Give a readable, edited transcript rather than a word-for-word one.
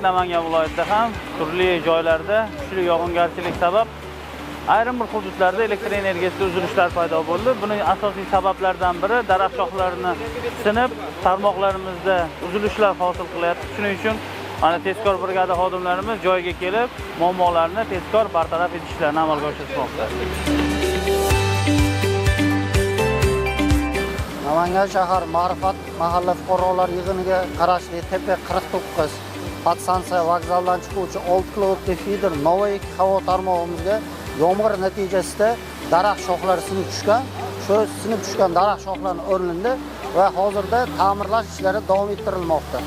Namangan viloyatida ham turli joylarda kuchli yog'ingarchilik sabab ayrim bir hududlarda elektr energiyasida uzilishlar paydo bo'ldi. Buning asosiy sabablaridan biri daraxt shoxlarini sinib, tarmoqlarimizda uzilishlar hosil qilyapti. Shuning uchun mana tezkor brigada xodimlarimiz joyga kelib, muammolarni tezkor bartaraf etish ishlarini amalga oshirmoqda. Namangan shahar Ma'rifat mahalla fuqarolar yig'iniga qarashli Tepe 49 podstansiya vokzaldan chiquvchi 6 kilovatli feeder Novik havo tarmog'imizga yomg'ir natijasida daraxt shoxlari sinib tushgan. Shu sinib tushgan daraxt shoxlari o'rnida va hozirda ta'mirlash ishlari davom ettirilmoqda.